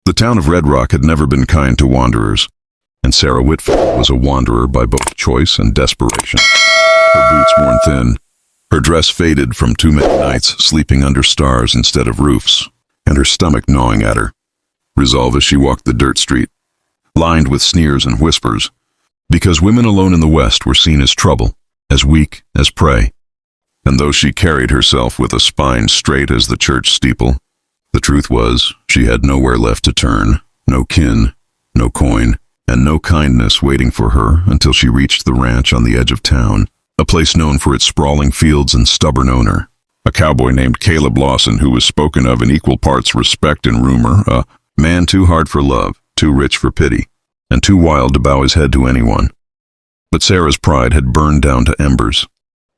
The town of Red Rock had never been kind to wanderers, and Sarah Whitfield was a wanderer by both choice and desperation. Her boots worn thin, her dress faded from too many nights sleeping under stars instead of roofs, and her stomach gnawing at her. Resolve as she walked the dirt street, lined with sneers and whispers, because women alone in the West were seen as trouble, as weak, as prey. And though she carried herself with a spine straight as the church steeple, the truth was she had nowhere left to turn, no kin, no coin, and no kindness waiting for her until she reached the ranch on the edge of town, a place known for its sprawling fields and stubborn owner, a cowboy named Caleb Lawson, who was spoken of in equal parts respect and rumor, a man too hard for love, too rich for pity, and too wild to bow his head to anyone. But Sarah's pride had burned down to embers,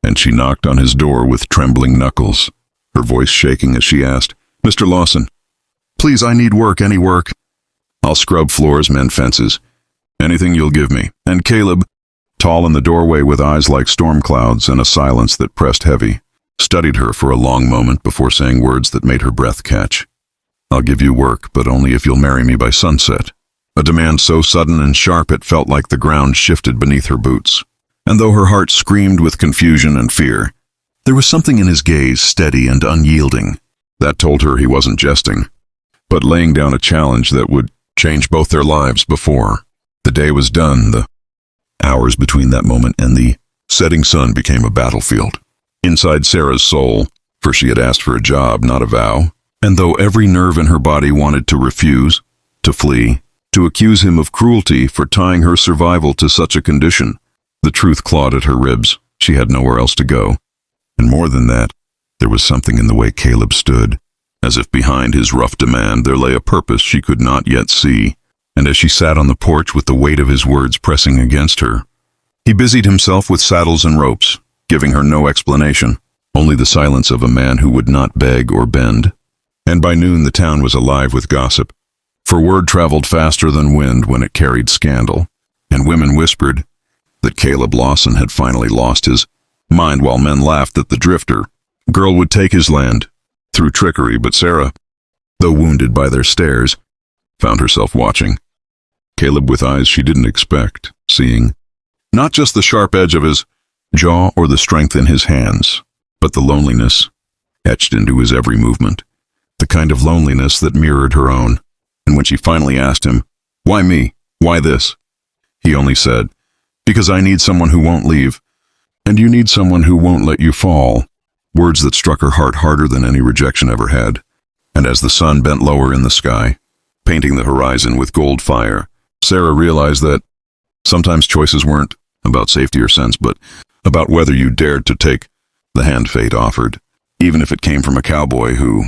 and she knocked on his door with trembling knuckles, her voice shaking as she asked, "Mr. Lawson, please, I need work, any work. I'll scrub floors, mend fences, anything you'll give me." And Caleb, tall in the doorway with eyes like storm clouds and a silence that pressed heavy, studied her for a long moment before saying words that made her breath catch. "I'll give you work, but only if you'll marry me by sunset." A demand so sudden and sharp it felt like the ground shifted beneath her boots. And though her heart screamed with confusion and fear, there was something in his gaze steady and unyielding that told her he wasn't jesting, but laying down a challenge that would change both their lives before the day was done. The hours between that moment and the setting sun became a battlefield. Inside Sarah's soul, for she had asked for a job, not a vow, and though every nerve in her body wanted to refuse, to flee, to accuse him of cruelty for tying her survival to such a condition, the truth clawed at her ribs. She had nowhere else to go. And more than that, there was something in the way Caleb stood, as if behind his rough demand there lay a purpose she could not yet see. And as she sat on the porch with the weight of his words pressing against her, he busied himself with saddles and ropes, giving her no explanation, only the silence of a man who would not beg or bend. And by noon the town was alive with gossip, for word traveled faster than wind when it carried scandal, and women whispered that Caleb Lawson had finally lost his mind, while men laughed that the drifter girl would take his land through trickery. But Sarah, though wounded by their stares, found herself watching Caleb with eyes she didn't expect, seeing not just the sharp edge of his jaw or the strength in his hands, but the loneliness etched into his every movement, the kind of loneliness that mirrored her own. And when she finally asked him, "Why me? Why this?" he only said, "Because I need someone who won't leave, and you need someone who won't let you fall." Words that struck her heart harder than any rejection ever had. And as the sun bent lower in the sky, painting the horizon with gold fire, Sarah realized that sometimes choices weren't about safety or sense, but about whether you dared to take the hand fate offered, even if it came from a cowboy who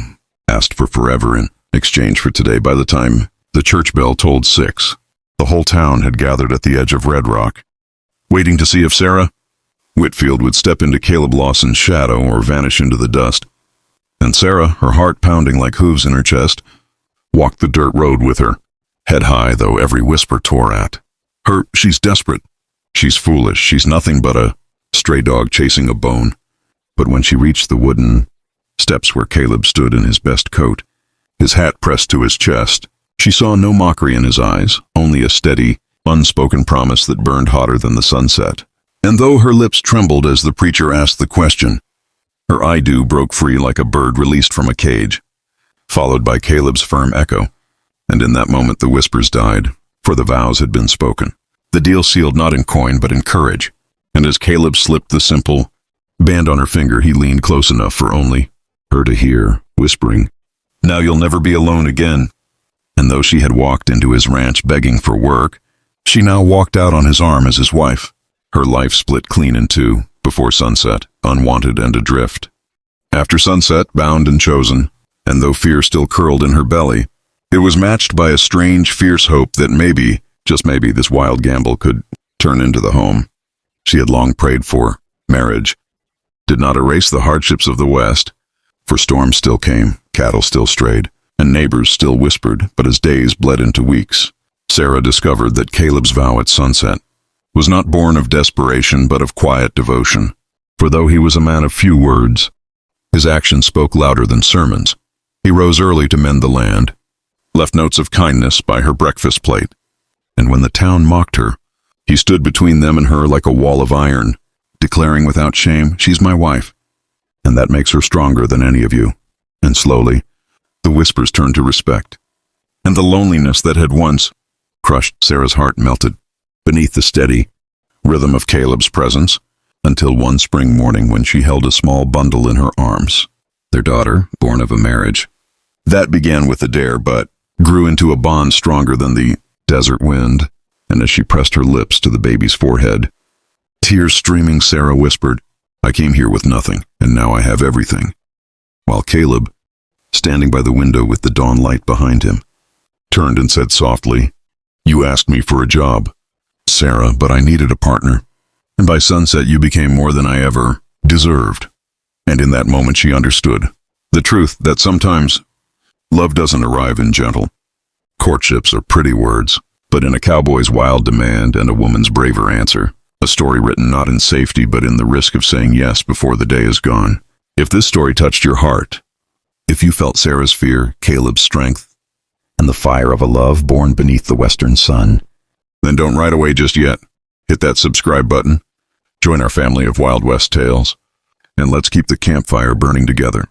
asked for forever in exchange for today. By the time the church bell tolled 6, the whole town had gathered at the edge of Red Rock, waiting to see if Sarah Whitfield would step into Caleb Lawson's shadow or vanish into the dust. And Sarah, her heart pounding like hooves in her chest, walked the dirt road with her, head high, though every whisper tore at her. She's desperate, she's foolish, she's nothing but a stray dog chasing a bone. But when she reached the wooden steps where Caleb stood in his best coat, his hat pressed to his chest, she saw no mockery in his eyes, only a steady, unspoken promise that burned hotter than the sunset. And though her lips trembled as the preacher asked the question, her I-do broke free like a bird released from a cage, followed by Caleb's firm echo. And in that moment the whispers died, for the vows had been spoken. The deal sealed not in coin but in courage. And as Caleb slipped the simple band on her finger, he leaned close enough for only her to hear, whispering, "Now you'll never be alone again." And though she had walked into his ranch begging for work, she now walked out on his arm as his wife. Her life split clean in two, before sunset, unwanted and adrift. After sunset, bound and chosen, and though fear still curled in her belly, it was matched by a strange, fierce hope that maybe, just maybe, this wild gamble could turn into the home she had long prayed for. Marriage did not erase the hardships of the West, for storms still came, cattle still strayed, and neighbors still whispered. But as days bled into weeks, Sarah discovered that Caleb's vow at sunset was not born of desperation but of quiet devotion. For though he was a man of few words, his actions spoke louder than sermons. He rose early to mend the land, left notes of kindness by her breakfast plate. And when the town mocked her, he stood between them and her like a wall of iron, declaring without shame, "She's my wife, and that makes her stronger than any of you." And slowly, the whispers turned to respect, and the loneliness that had once crushed Sarah's heart melted beneath the steady rhythm of Caleb's presence, until one spring morning when she held a small bundle in her arms, their daughter, born of a marriage. That began with a dare, but grew into a bond stronger than the desert wind, and as she pressed her lips to the baby's forehead, tears streaming, Sarah whispered, "I came here with nothing, and now I have everything." While Caleb, standing by the window with the dawn light behind him, turned and said softly, "You asked me for a job, Sarah, but I needed a partner. And by sunset you became more than I ever deserved." And in that moment she understood the truth that sometimes love doesn't arrive in gentle courtships or pretty words, but in a cowboy's wild demand and a woman's braver answer. A story written not in safety, but in the risk of saying yes before the day is gone. If this story touched your heart, if you felt Sarah's fear, Caleb's strength, and the fire of a love born beneath the western sun, then don't ride away just yet. Hit that subscribe button, join our family of Wild West tales, and let's keep the campfire burning together.